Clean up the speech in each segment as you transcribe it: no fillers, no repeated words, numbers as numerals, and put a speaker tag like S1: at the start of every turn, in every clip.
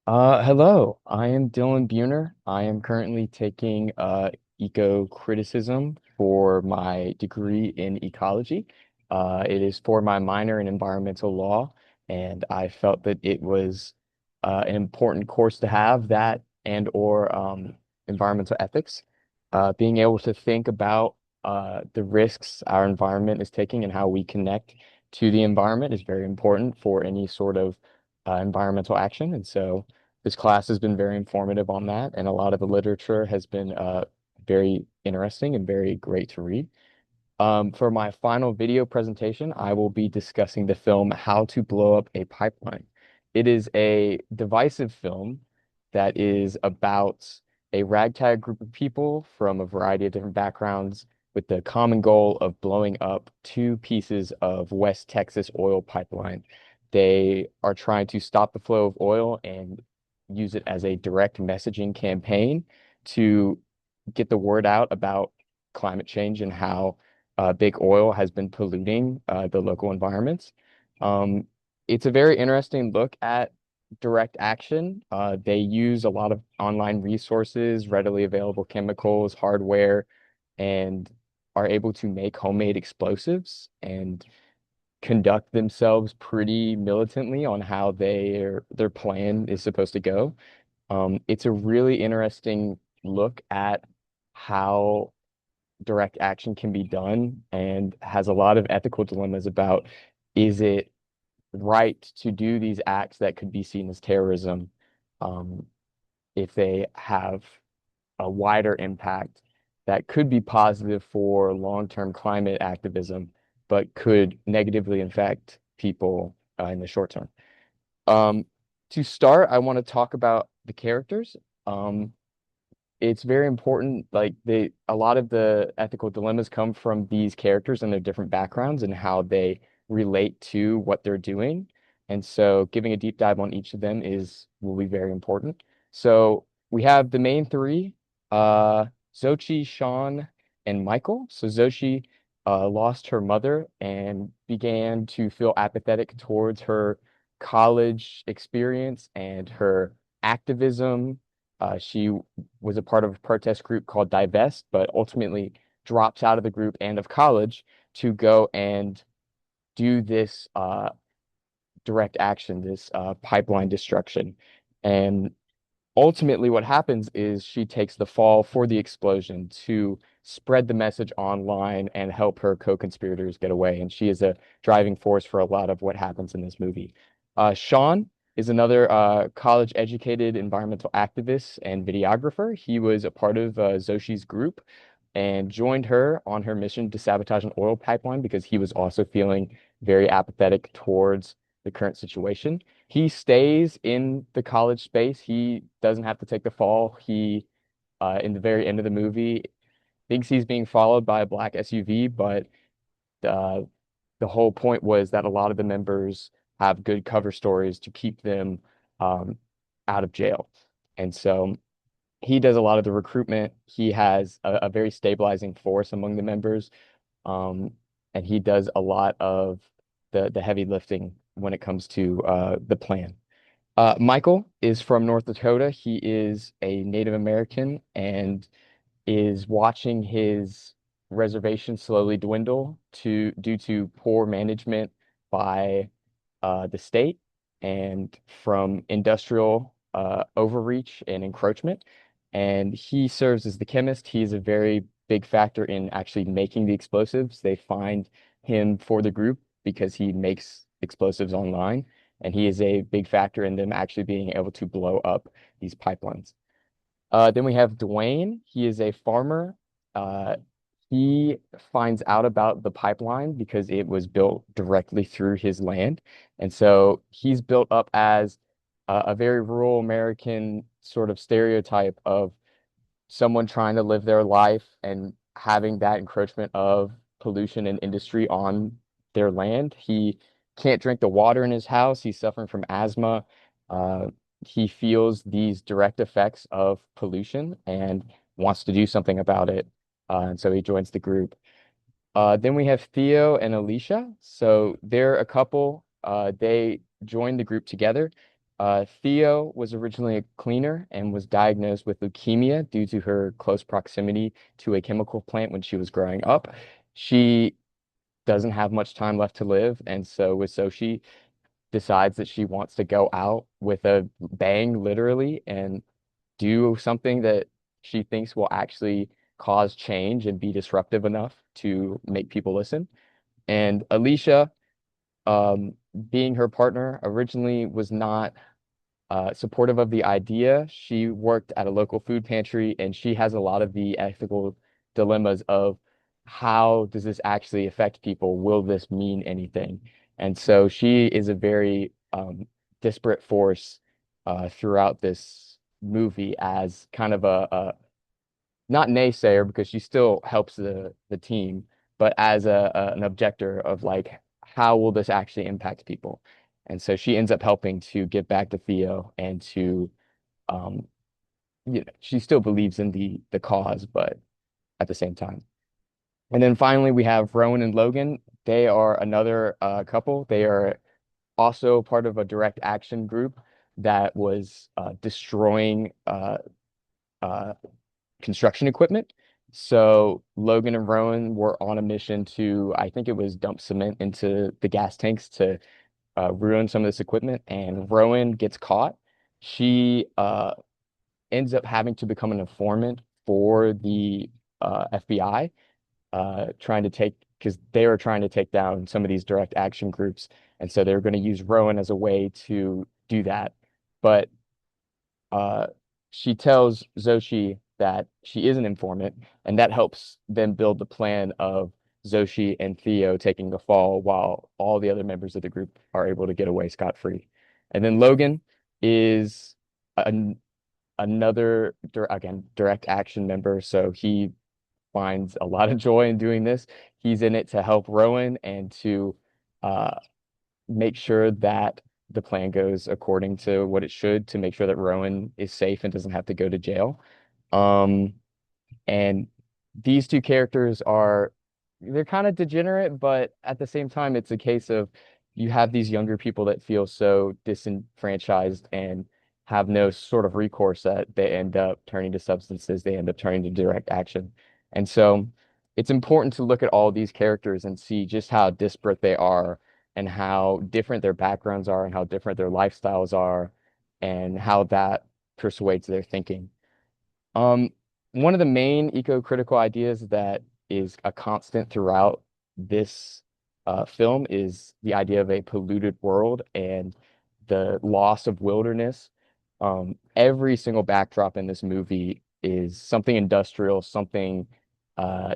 S1: Hello, I am Dylan Buhner. I am currently taking eco-criticism for my degree in ecology. It is for my minor in environmental law, and I felt that it was an important course to have that and or environmental ethics. Being able to think about the risks our environment is taking and how we connect to the environment is very important for any sort of environmental action. And so this class has been very informative on that, and a lot of the literature has been very interesting and very great to read. For my final video presentation, I will be discussing the film How to Blow Up a Pipeline. It is a divisive film that is about a ragtag group of people from a variety of different backgrounds with the common goal of blowing up two pieces of West Texas oil pipeline. They are trying to stop the flow of oil and use it as a direct messaging campaign to get the word out about climate change and how big oil has been polluting the local environments. Um, it's a very interesting look at direct action. They use a lot of online resources, readily available chemicals, hardware, and are able to make homemade explosives and conduct themselves pretty militantly on how their plan is supposed to go. It's a really interesting look at how direct action can be done and has a lot of ethical dilemmas about is it right to do these acts that could be seen as terrorism um, if they have a wider impact that could be positive for long-term climate activism, but could negatively affect people in the short term. Um, to start, I want to talk about the characters. Um, it's very important. Like a lot of the ethical dilemmas come from these characters and their different backgrounds and how they relate to what they're doing. And so giving a deep dive on each of them will be very important. So we have the main three, uh, Xochi, Sean, and Michael. So Xochi lost her mother and began to feel apathetic towards her college experience and her activism. She was a part of a protest group called Divest, but ultimately drops out of the group and of college to go and do this direct action, this pipeline destruction. And ultimately, what happens is she takes the fall for the explosion to spread the message online and help her co-conspirators get away. And she is a driving force for a lot of what happens in this movie. Sean is another college-educated environmental activist and videographer. He was a part of Zoshi's group and joined her on her mission to sabotage an oil pipeline because he was also feeling very apathetic towards the current situation. He stays in the college space. He doesn't have to take the fall. He, in the very end of the movie, thinks he's being followed by a black SUV, but uh, the whole point was that a lot of the members have good cover stories to keep them um, out of jail. And so he does a lot of the recruitment. He has a very stabilizing force among the members, um, and he does a lot of the heavy lifting when it comes to the plan. Michael is from North Dakota. He is a Native American and is watching his reservation slowly dwindle to due to poor management by the state and from industrial overreach and encroachment. And he serves as the chemist. He is a very big factor in actually making the explosives. They find him for the group because he makes explosives online, and he is a big factor in them actually being able to blow up these pipelines. Then we have Dwayne. He is a farmer. Uh, he finds out about the pipeline because it was built directly through his land. And so he's built up as a very rural American sort of stereotype of someone trying to live their life and having that encroachment of pollution and industry on their land. He can't drink the water in his house. He's suffering from asthma. Uh, he feels these direct effects of pollution and wants to do something about it. And so he joins the group. Then we have Theo and Alicia. So they're a couple. They joined the group together. Theo was originally a cleaner and was diagnosed with leukemia due to her close proximity to a chemical plant when she was growing up. She doesn't have much time left to live, and so she decides that she wants to go out with a bang, literally, and do something that she thinks will actually cause change and be disruptive enough to make people listen. And Alicia, um, being her partner, originally was not supportive of the idea. She worked at a local food pantry and she has a lot of the ethical dilemmas of how does this actually affect people? Will this mean anything? And so she is a very disparate force throughout this movie as kind of a not naysayer because she still helps the team, but as an objector of like how will this actually impact people? And so she ends up helping to get back to Theo and to um she still believes in the cause, but at the same time. And then finally we have Rowan and Logan. They are another couple. They are also part of a direct action group that was destroying uh, construction equipment. So Logan and Rowan were on a mission to, I think it was dump cement into the gas tanks to ruin some of this equipment. And Rowan gets caught. She ends up having to become an informant for the FBI, trying to take, because they were trying to take down some of these direct action groups. And so they were going to use Rowan as a way to do that. But uh, she tells Zoshi that she is an informant, and that helps them build the plan of Zoshi and Theo taking the fall while all the other members of the group are able to get away scot-free. And then Logan is an, another, again, direct action member, so he finds a lot of joy in doing this. He's in it to help Rowan and to uh, make sure that the plan goes according to what it should to make sure that Rowan is safe and doesn't have to go to jail. Um, and these two characters are they're kind of degenerate, but at the same time, it's a case of you have these younger people that feel so disenfranchised and have no sort of recourse that they end up turning to substances, they end up turning to direct action. And so it's important to look at all these characters and see just how disparate they are and how different their backgrounds are and how different their lifestyles are and how that persuades their thinking. Um, One of the main eco-critical ideas that is a constant throughout this film is the idea of a polluted world and the loss of wilderness. Every single backdrop in this movie is something industrial, something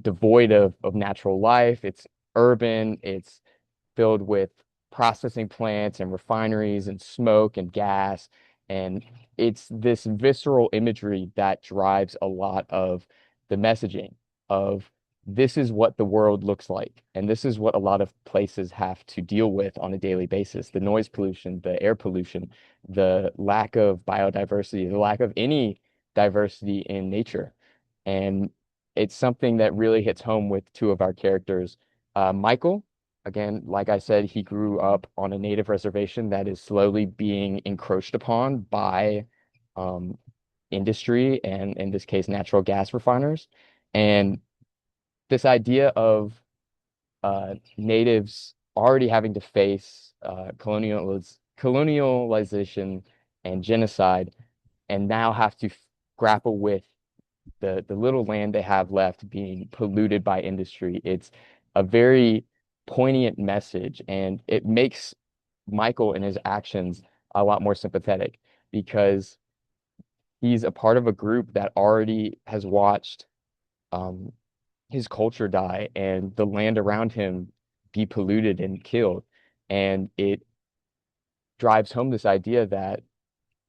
S1: devoid of natural life. It's urban, it's filled with processing plants and refineries and smoke and gas. And it's this visceral imagery that drives a lot of the messaging of this is what the world looks like. And this is what a lot of places have to deal with on a daily basis. The noise pollution, the air pollution, the lack of biodiversity, the lack of any diversity in nature. And it's something that really hits home with two of our characters. Michael, again, like I said, he grew up on a native reservation that is slowly being encroached upon by um, industry and, in this case, natural gas refiners. And this idea of natives already having to face colonialization and genocide, and now have to grapple with the little land they have left being polluted by industry. It's a very poignant message, and it makes Michael and his actions a lot more sympathetic because he's a part of a group that already has watched um, his culture die and the land around him be polluted and killed. And it drives home this idea that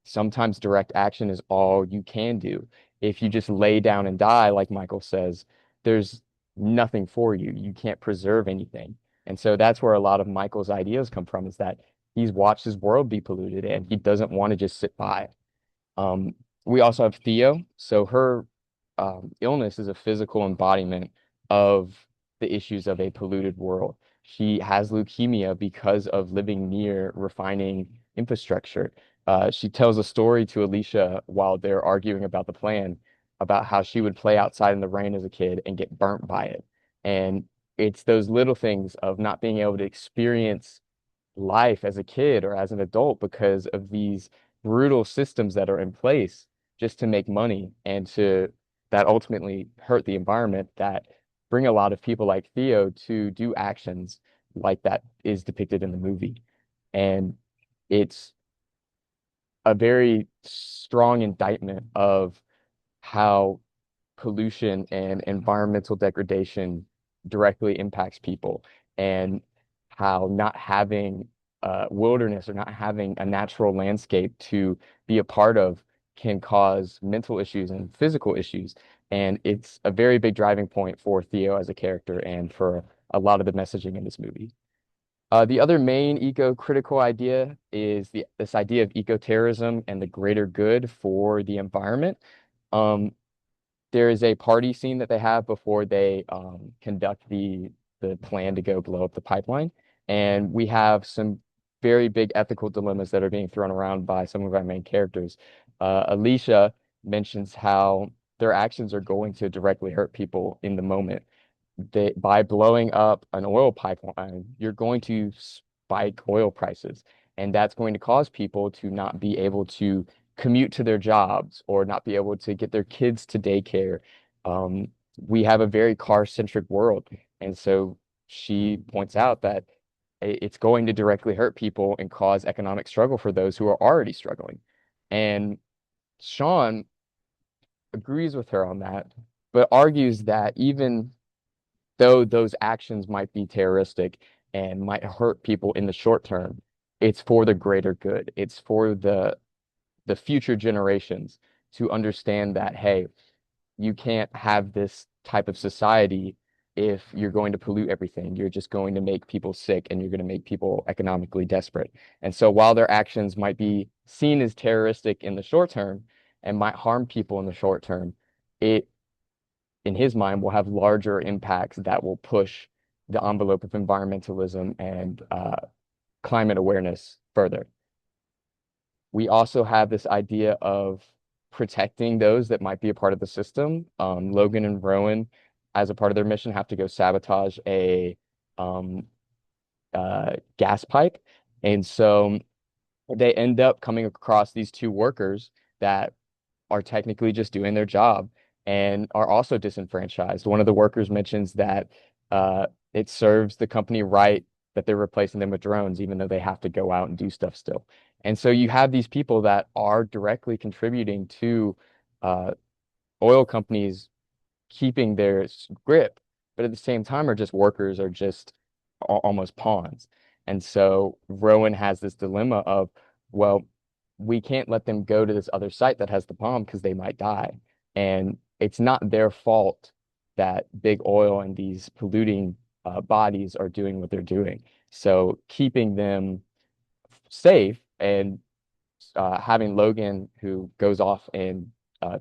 S1: sometimes direct action is all you can do. If you just lay down and die, like Michael says, there's nothing for you. You can't preserve anything. And so that's where a lot of Michael's ideas come from, is that he's watched his world be polluted and he doesn't want to just sit by. Um, we also have Theo. So her illness is a physical embodiment of the issues of a polluted world. She has leukemia because of living near refining infrastructure. she tells a story to Alicia while they're arguing about the plan, about how she would play outside in the rain as a kid and get burnt by it. And it's those little things of not being able to experience life as a kid or as an adult because of these brutal systems that are in place just to make money and to that ultimately hurt the environment, that bring a lot of people like Theo to do actions like that is depicted in the movie. And it's a very strong indictment of how pollution and environmental degradation directly impacts people, and how not having wilderness or not having a natural landscape to be a part of can cause mental issues and physical issues. And it's a very big driving point for Theo as a character and for a lot of the messaging in this movie. The other main eco-critical idea is this idea of eco-terrorism and the greater good for the environment. Um, there is a party scene that they have before they conduct the plan to go blow up the pipeline, and we have some very big ethical dilemmas that are being thrown around by some of our main characters. Alicia mentions how their actions are going to directly hurt people in the moment. By blowing up an oil pipeline, you're going to spike oil prices, and that's going to cause people to not be able to commute to their jobs or not be able to get their kids to daycare. Um, we have a very car-centric world, and so she points out that it's going to directly hurt people and cause economic struggle for those who are already struggling. And Sean agrees with her on that, but argues that even though those actions might be terroristic and might hurt people in the short term, it's for the greater good. It's for the future generations to understand that, hey, you can't have this type of society if you're going to pollute everything. You're just going to make people sick and you're going to make people economically desperate. And so while their actions might be seen as terroristic in the short term and might harm people in the short term, it in his mind, will have larger impacts that will push the envelope of environmentalism and climate awareness further. We also have this idea of protecting those that might be a part of the system. Logan and Rowan, as a part of their mission, have to go sabotage a um, gas pipe. And so they end up coming across these two workers that are technically just doing their job and are also disenfranchised. One of the workers mentions that it serves the company right that they're replacing them with drones, even though they have to go out and do stuff still. And so you have these people that are directly contributing to uh, oil companies keeping their grip, but at the same time are just workers, are just almost pawns. And so Rowan has this dilemma of, well, we can't let them go to this other site that has the bomb because they might die. And it's not their fault that big oil and these polluting bodies are doing what they're doing. So keeping them safe and having Logan, who goes off and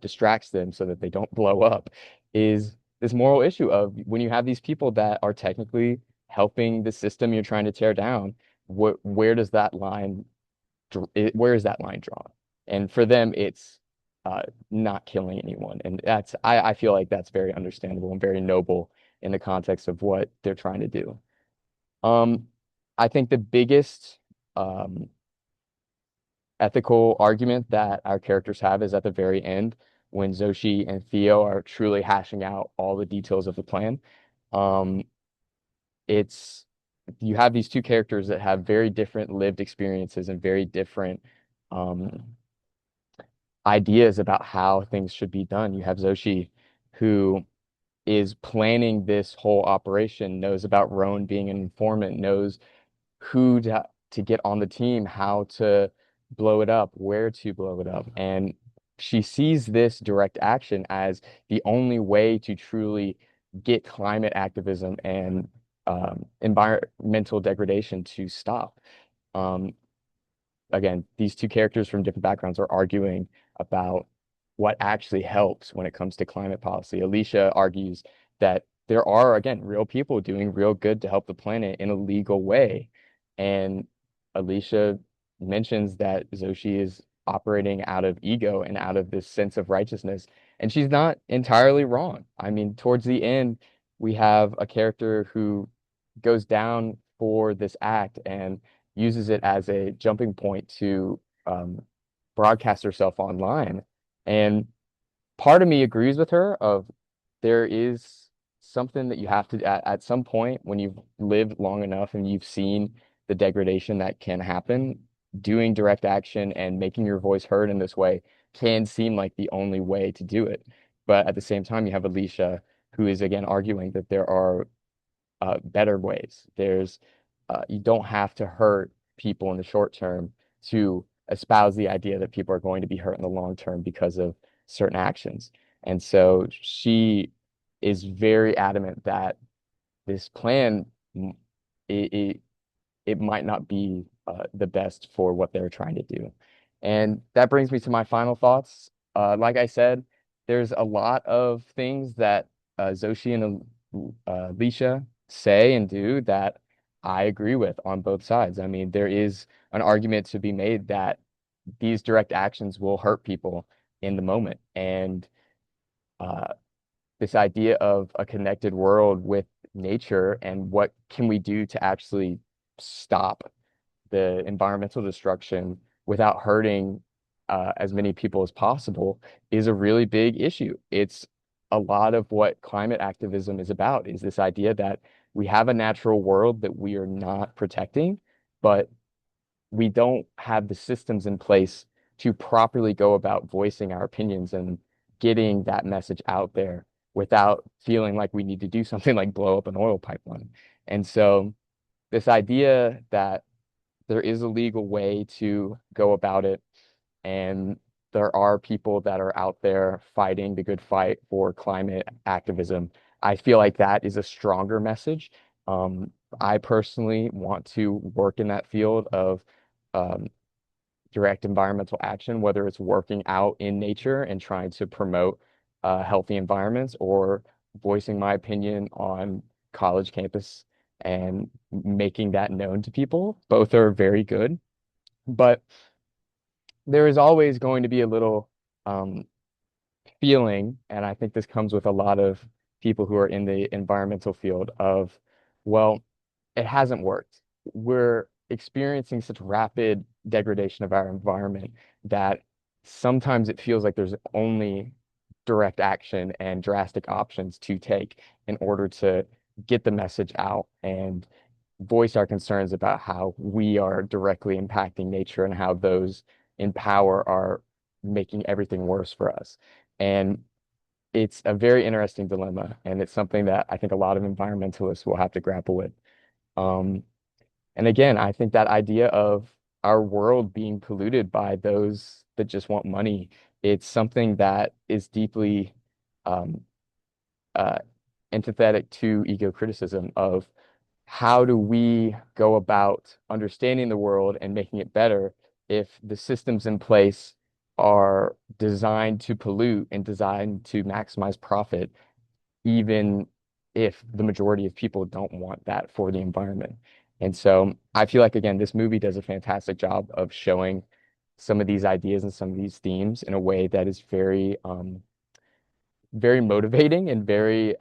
S1: distracts them so that they don't blow up, is this moral issue of when you have these people that are technically helping the system you're trying to tear down, where does that line, where is that line drawn? And for them, it's not killing anyone. And I feel like that's very understandable and very noble in the context of what they're trying to do. Um, I think the biggest um, ethical argument that our characters have is at the very end when Zoshi and Theo are truly hashing out all the details of the plan. Um, it's you have these two characters that have very different lived experiences and very different um, ideas about how things should be done. You have Zoshi, who is planning this whole operation, knows about Roan being an informant, knows who to get on the team, how to blow it up, where to blow it up. And she sees this direct action as the only way to truly get climate activism and environmental degradation to stop. Um, Again, these two characters from different backgrounds are arguing about what actually helps when it comes to climate policy. Alicia argues that there are, again, real people doing real good to help the planet in a legal way. And Alicia mentions that Zoshi is operating out of ego and out of this sense of righteousness. And she's not entirely wrong. I mean, towards the end, we have a character who goes down for this act and uses it as a jumping point to broadcast herself online. And part of me agrees with her of there is something that you have to at some point when you've lived long enough and you've seen the degradation that can happen, doing direct action and making your voice heard in this way can seem like the only way to do it. But at the same time, you have Alicia who is again arguing that there are better ways. You don't have to hurt people in the short term to espouse the idea that people are going to be hurt in the long term because of certain actions. And so she is very adamant that this plan, it, it, it might not be the best for what they're trying to do. And that brings me to my final thoughts. Like I said, there's a lot of things that Zoshi and Alicia say and do that I agree with on both sides. I mean, there is an argument to be made that these direct actions will hurt people in the moment. And uh, this idea of a connected world with nature and what can we do to actually stop the environmental destruction without hurting as many people as possible is a really big issue. It's a lot of what climate activism is about, is this idea that we have a natural world that we are not protecting, but we don't have the systems in place to properly go about voicing our opinions and getting that message out there without feeling like we need to do something like blow up an oil pipeline. And so this idea that there is a legal way to go about it, and there are people that are out there fighting the good fight for climate activism. I feel like that is a stronger message. Um, I personally want to work in that field of um, direct environmental action, whether it's working out in nature and trying to promote healthy environments or voicing my opinion on college campus and making that known to people. Both are very good, but there is always going to be a little um, feeling, and I think this comes with a lot of people who are in the environmental field of, well, it hasn't worked. We're experiencing such rapid degradation of our environment that sometimes it feels like there's only direct action and drastic options to take in order to get the message out and voice our concerns about how we are directly impacting nature and how those in power are making everything worse for us. And it's a very interesting dilemma, and it's something that I think a lot of environmentalists will have to grapple with. Um, and again, I think that idea of our world being polluted by those that just want money, it's something that is deeply um, uh, empathetic to ego criticism of how do we go about understanding the world and making it better if the systems in place are designed to pollute and designed to maximize profit, even if the majority of people don't want that for the environment. And so I feel like, again, this movie does a fantastic job of showing some of these ideas and some of these themes in a way that is very motivating and very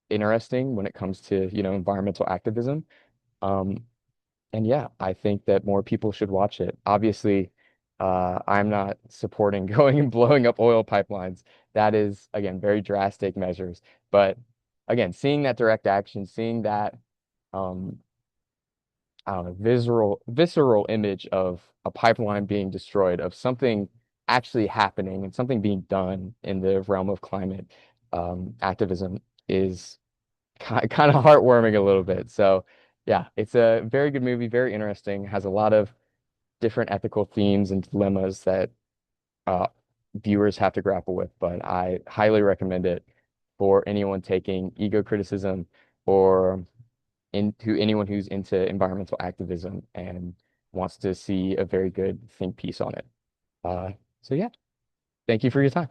S1: interesting when it comes to, environmental activism. Um, and yeah, I think that more people should watch it. Obviously, I'm not supporting going and blowing up oil pipelines. That is, again, very drastic measures. But again, seeing that direct action, seeing that, um, I don't know, visceral image of a pipeline being destroyed, of something actually happening and something being done in the realm of climate activism is kind of heartwarming a little bit. So yeah, it's a very good movie, very interesting, has a lot of different ethical themes and dilemmas that uh, viewers have to grapple with, but I highly recommend it for anyone taking ego criticism or into anyone who's into environmental activism and wants to see a very good think piece on it. Uh, so yeah, thank you for your time.